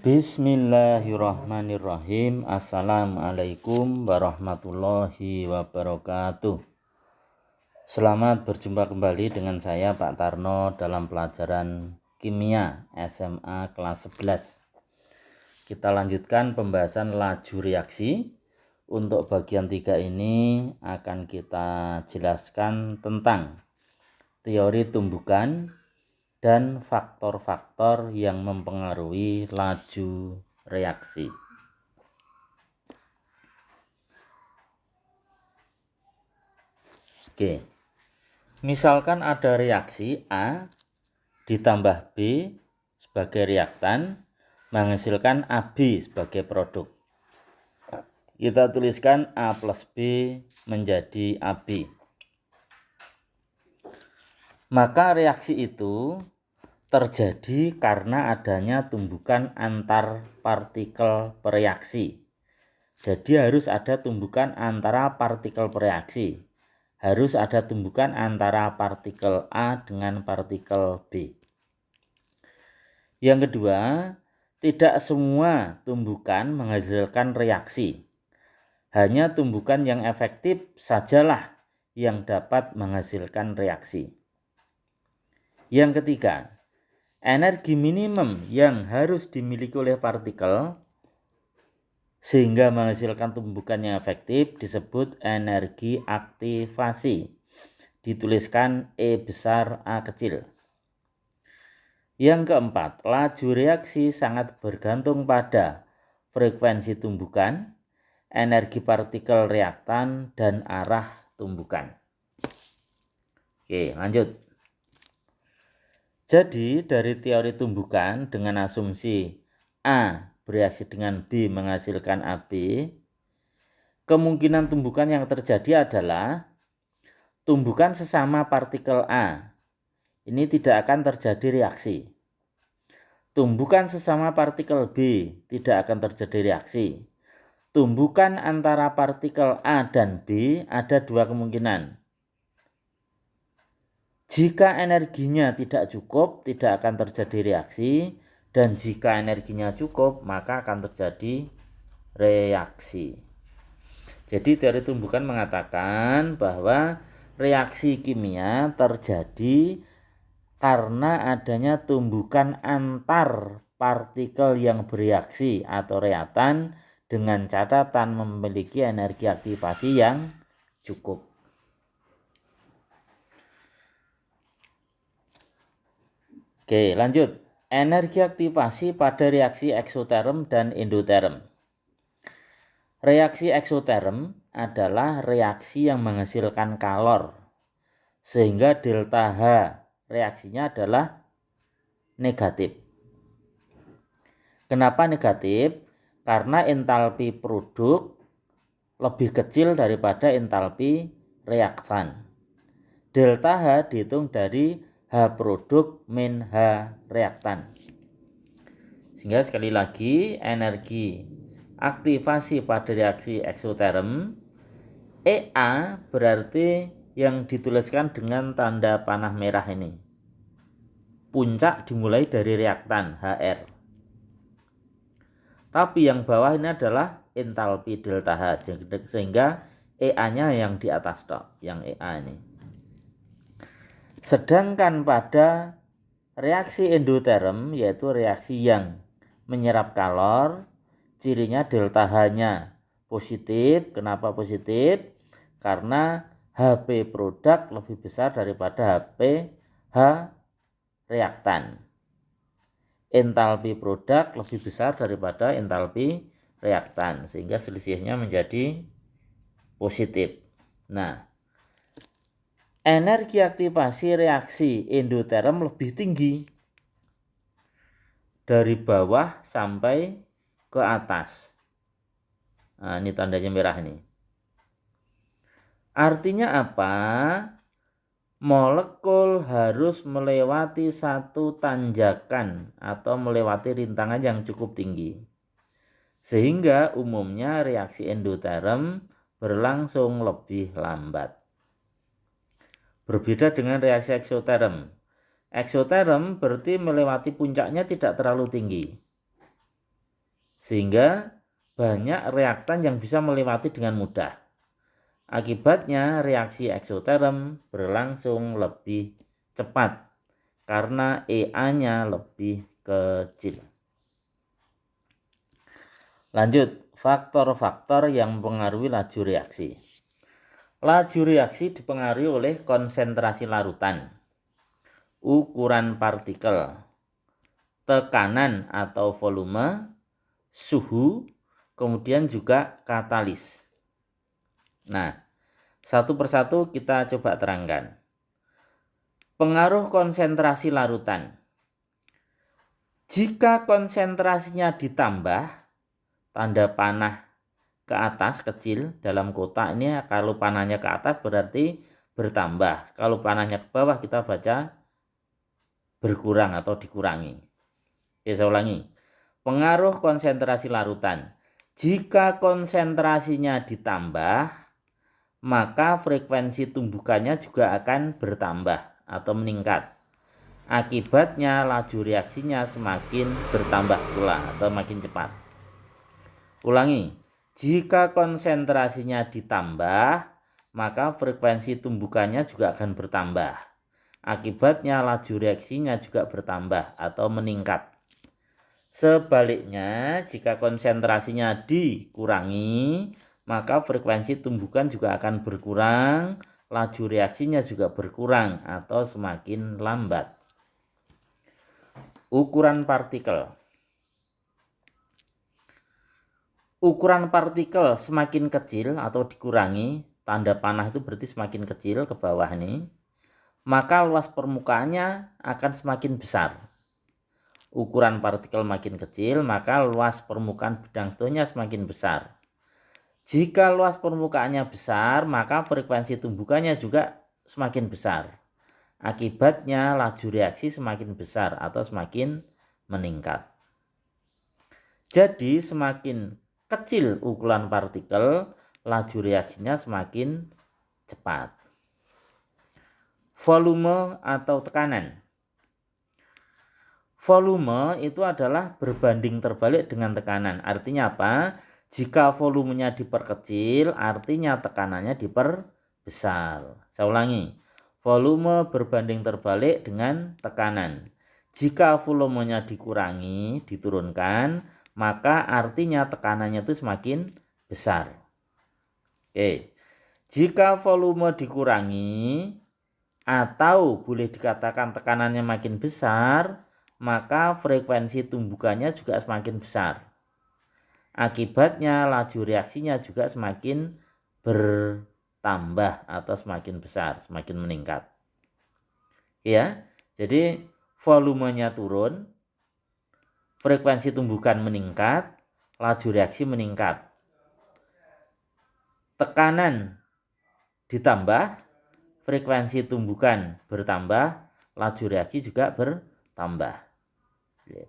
Bismillahirrahmanirrahim. Assalamualaikum warahmatullahi wabarakatuh. Selamat berjumpa kembali dengan saya Pak Tarno dalam pelajaran kimia SMA kelas 11. Kita lanjutkan pembahasan laju reaksi. Untuk bagian 3 ini akan kita jelaskan tentang teori tumbukan dan faktor-faktor yang mempengaruhi laju reaksi. Oke, misalkan ada reaksi A ditambah B sebagai reaktan menghasilkan AB sebagai produk. Kita tuliskan A plus B menjadi AB. Maka reaksi itu terjadi karena adanya tumbukan antar partikel bereaksi. Jadi harus ada tumbukan antara partikel bereaksi. Harus ada tumbukan antara partikel A dengan partikel B. Yang kedua, tidak semua tumbukan menghasilkan reaksi. Hanya tumbukan yang efektif sajalah yang dapat menghasilkan reaksi. Yang ketiga, energi minimum yang harus dimiliki oleh partikel sehingga menghasilkan tumbukan yang efektif disebut energi aktivasi. Dituliskan E besar A kecil. Yang keempat, laju reaksi sangat bergantung pada frekuensi tumbukan, energi partikel reaktan, dan arah tumbukan. Oke, lanjut. Jadi dari teori tumbukan dengan asumsi A bereaksi dengan B menghasilkan AB, kemungkinan tumbukan yang terjadi adalah tumbukan sesama partikel A. Ini tidak akan terjadi reaksi. Tumbukan sesama partikel B tidak akan terjadi reaksi. Tumbukan antara partikel A dan B ada dua kemungkinan. Jika energinya tidak cukup, tidak akan terjadi reaksi, dan jika energinya cukup, maka akan terjadi reaksi. Jadi teori tumbukan mengatakan bahwa reaksi kimia terjadi karena adanya tumbukan antar partikel yang bereaksi atau reaktan dengan catatan memiliki energi aktivasi yang cukup. Oke, lanjut. Energi aktivasi pada reaksi eksoterm dan endoterm. Reaksi eksoterm adalah reaksi yang menghasilkan kalor, sehingga delta H reaksinya adalah negatif. Kenapa negatif? Karena entalpi produk lebih kecil daripada entalpi reaktan. Delta H dihitung dari H produk min H reaktan. Sehingga sekali lagi energi aktivasi pada reaksi eksoterm EA berarti yang dituliskan dengan tanda panah merah ini. Puncak dimulai dari reaktan HR. Tapi yang bawah ini adalah entalpi delta H, sehingga EA-nya yang di atas tok, yang EA ini. Sedangkan pada reaksi endoterm, yaitu reaksi yang menyerap kalor, cirinya delta H-nya positif. Kenapa positif? Karena HP produk lebih besar daripada HP H reaktan. Entalpi produk lebih besar daripada entalpi reaktan, sehingga selisihnya menjadi positif. Nah, energi aktivasi reaksi endoterm lebih tinggi dari bawah sampai ke atas. Nah, ini tandanya merah ini. Artinya apa? Molekul harus melewati satu tanjakan atau melewati rintangan yang cukup tinggi. Sehingga umumnya reaksi endoterm berlangsung lebih lambat. Berbeda dengan reaksi eksoterm. Eksoterm berarti melewati puncaknya tidak terlalu tinggi. sehingga banyak reaktan yang bisa melewati dengan mudah. Akibatnya reaksi eksoterm berlangsung lebih cepat karena EA-nya lebih kecil. Lanjut, faktor-faktor yang mempengaruhi laju reaksi. Laju reaksi dipengaruhi oleh konsentrasi larutan, ukuran partikel, tekanan atau volume, suhu, kemudian juga katalis. Nah, satu persatu kita coba terangkan. Pengaruh konsentrasi larutan. Jika konsentrasinya ditambah, tanda panah ke atas kecil dalam kotak ini, kalau panahnya ke atas berarti bertambah. Kalau panahnya ke bawah kita baca berkurang atau dikurangi. Oke, saya ulangi. Pengaruh konsentrasi larutan. Jika konsentrasinya ditambah, maka frekuensi tumbukannya juga akan bertambah atau meningkat. Akibatnya laju reaksinya semakin bertambah pula atau makin cepat. Ulangi, jika konsentrasinya ditambah, maka frekuensi tumbukannya juga akan bertambah. Akibatnya laju reaksinya juga bertambah atau meningkat. Sebaliknya, jika konsentrasinya dikurangi, maka frekuensi tumbukan juga akan berkurang, laju reaksinya juga berkurang atau semakin lambat. Ukuran partikel. Ukuran partikel semakin kecil atau dikurangi, tanda panah itu berarti semakin kecil ke bawah nih, maka luas permukaannya akan semakin besar. Ukuran partikel makin kecil, maka luas permukaan bidang satunya semakin besar. Jika luas permukaannya besar, maka frekuensi tumbukannya juga semakin besar. Akibatnya laju reaksi semakin besar atau semakin meningkat. Jadi semakin kecil ukuran partikel, laju reaksinya semakin cepat. Volume atau tekanan. Volume itu adalah berbanding terbalik dengan tekanan. Artinya apa? Jika volumenya diperkecil, artinya tekanannya diperbesar. Saya ulangi. Volume berbanding terbalik dengan tekanan. Jika volumenya dikurangi, diturunkan, maka artinya tekanannya itu semakin besar. Oke. Jika volume dikurangi atau boleh dikatakan tekanannya makin besar, maka frekuensi tumbukannya juga semakin besar. Akibatnya laju reaksinya juga semakin bertambah atau semakin besar, semakin meningkat. Ya, jadi volumenya turun, frekuensi tumbukan meningkat, laju reaksi meningkat. Tekanan ditambah, frekuensi tumbukan bertambah, laju reaksi juga bertambah.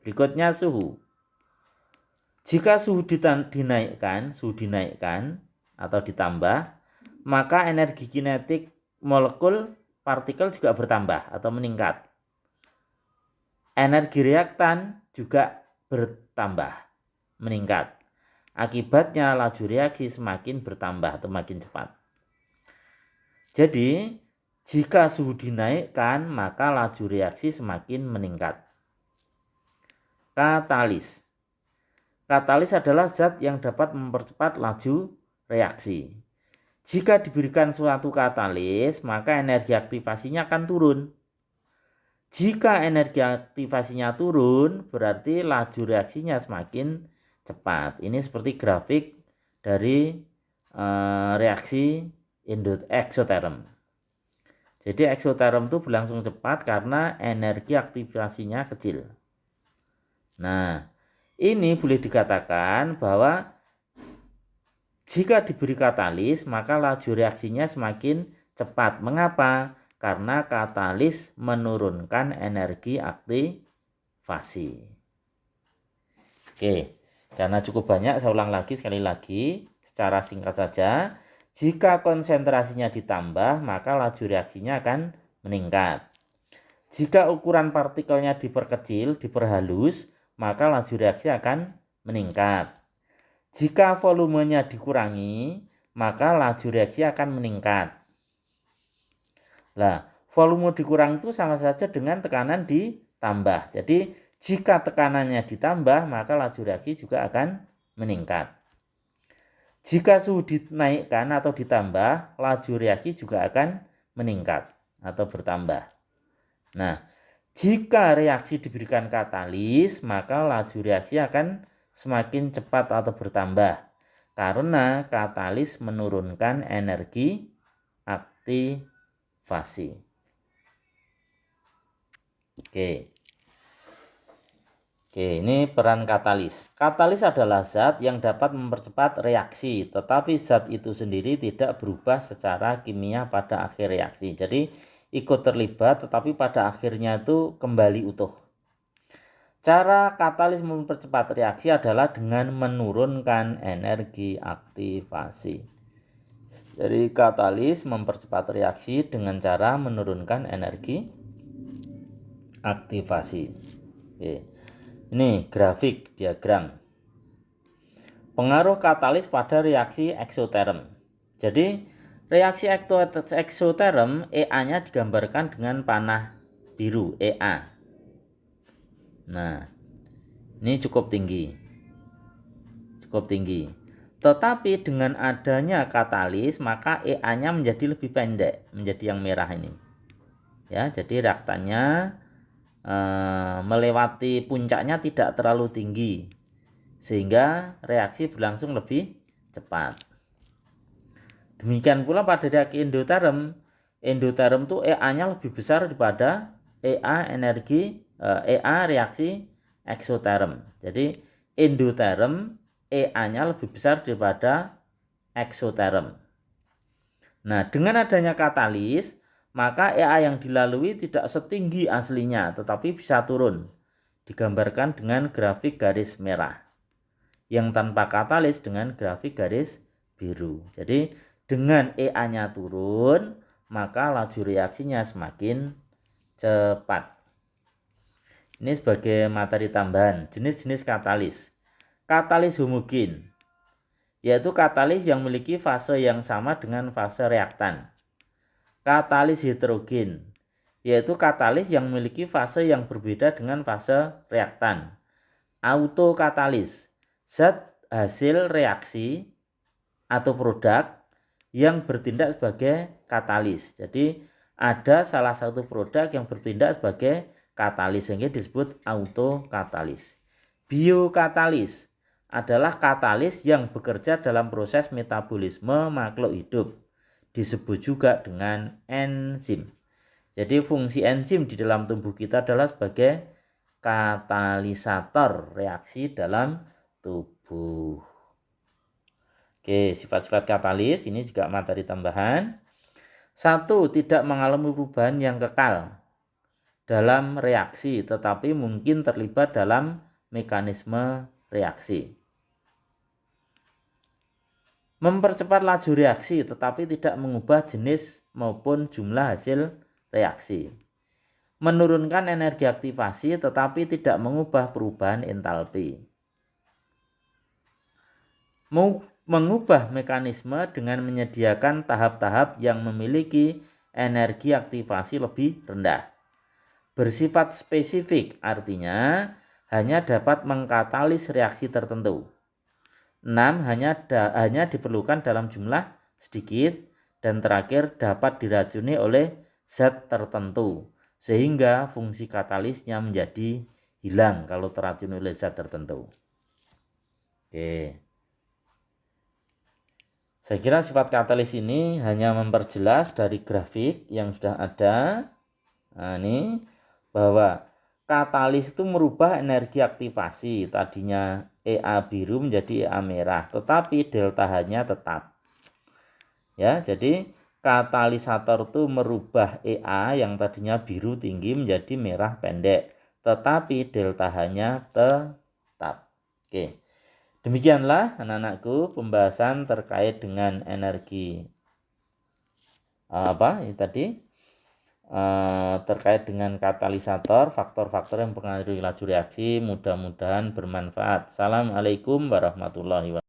Berikutnya suhu. Jika suhu dinaikkan atau ditambah, maka energi kinetik molekul partikel juga bertambah atau meningkat. Energi reaktan juga bertambah, meningkat. Akibatnya laju reaksi semakin bertambah atau makin cepat. Jadi, jika suhu dinaikkan, maka laju reaksi semakin meningkat. Katalis. Katalis adalah zat yang dapat mempercepat laju reaksi. Jika diberikan suatu katalis, maka energi aktivasinya akan turun. Jika energi aktivasinya turun, berarti laju reaksinya semakin cepat. Ini seperti grafik dari reaksi eksoterm. Jadi eksoterm itu berlangsung cepat karena energi aktivasinya kecil. Nah, ini boleh dikatakan bahwa jika diberi katalis, maka laju reaksinya semakin cepat. Mengapa? Karena katalis menurunkan energi aktivasi. Oke, karena cukup banyak, saya ulang lagi sekali lagi secara singkat saja. Jika konsentrasinya ditambah, maka laju reaksinya akan meningkat. Jika ukuran partikelnya diperkecil, diperhalus, maka laju reaksi akan meningkat. Jika volumenya dikurangi, maka laju reaksi akan meningkat. Nah, volume dikurangi itu sama saja dengan tekanan ditambah. Jadi, jika tekanannya ditambah, maka laju reaksi juga akan meningkat. Jika suhu dinaikkan atau ditambah, laju reaksi juga akan meningkat atau bertambah. Nah, jika reaksi diberikan katalis, maka laju reaksi akan semakin cepat atau bertambah karena katalis menurunkan energi aktivasi. Oke, ini peran katalis. Katalis adalah zat yang dapat mempercepat reaksi, tetapi zat itu sendiri tidak berubah secara kimia pada akhir reaksi. Jadi ikut terlibat, tetapi pada akhirnya itu kembali utuh. Cara katalis mempercepat reaksi adalah dengan menurunkan energi aktivasi. Jadi katalis mempercepat reaksi dengan cara menurunkan energi aktivasi. Oke. Ini grafik diagram. Pengaruh katalis pada reaksi eksoterm. Jadi reaksi eksoterm EA-nya digambarkan dengan panah biru EA. Nah, ini cukup tinggi. Tetapi dengan adanya katalis maka EA-nya menjadi lebih pendek, menjadi yang merah ini. Ya, jadi reaktannya melewati puncaknya tidak terlalu tinggi sehingga reaksi berlangsung lebih cepat. Demikian pula pada reaksi endoterm. Endoterm itu EA-nya lebih besar daripada EA reaksi eksoterm. Jadi endoterm EA-nya lebih besar daripada eksoterm. Nah, dengan adanya katalis maka EA yang dilalui tidak setinggi aslinya, tetapi bisa turun. Digambarkan dengan grafik garis merah. Yang tanpa katalis dengan grafik garis biru. Jadi dengan EA-nya turun, maka laju reaksinya semakin cepat. Ini sebagai materi tambahan, jenis-jenis katalis. Katalis homogen, yaitu katalis yang memiliki fase yang sama dengan fase reaktan. Katalis heterogen, yaitu katalis yang memiliki fase yang berbeda dengan fase reaktan. Autokatalis, zat hasil reaksi atau produk yang bertindak sebagai katalis. Jadi ada salah satu produk yang bertindak sebagai katalis sehingga disebut autokatalis. Biokatalis adalah katalis yang bekerja dalam proses metabolisme makhluk hidup. Disebut juga dengan enzim. Jadi fungsi enzim di dalam tubuh kita adalah sebagai katalisator reaksi dalam tubuh. Oke, sifat-sifat katalis ini juga materi tambahan. 1. Tidak mengalami perubahan yang kekal dalam reaksi, tetapi mungkin terlibat dalam mekanisme reaksi. Mempercepat laju reaksi tetapi tidak mengubah jenis maupun jumlah hasil reaksi. Menurunkan energi aktivasi tetapi tidak mengubah perubahan entalpi. Mengubah mekanisme dengan menyediakan tahap-tahap yang memiliki energi aktivasi lebih rendah. Bersifat spesifik artinya hanya dapat mengkatalis reaksi tertentu. 6. Hanya diperlukan dalam jumlah sedikit. Dan terakhir dapat diracuni oleh zat tertentu sehingga fungsi katalisnya menjadi hilang kalau teracuni oleh zat tertentu. Oke. Saya kira sifat katalis ini hanya memperjelas dari grafik yang sudah ada. Nah, ini bahwa katalis itu merubah energi aktivasi, tadinya EA biru menjadi EA merah, tetapi delta H-nya tetap. Ya, jadi katalisator itu merubah EA yang tadinya biru tinggi menjadi merah pendek, tetapi delta H-nya tetap. Oke. Demikianlah anak-anakku pembahasan terkait dengan energi ini tadi terkait dengan katalisator, faktor-faktor yang mempengaruhi laju reaksi. Mudah-mudahan bermanfaat. Assalamualaikum warahmatullahi wabarakatuh.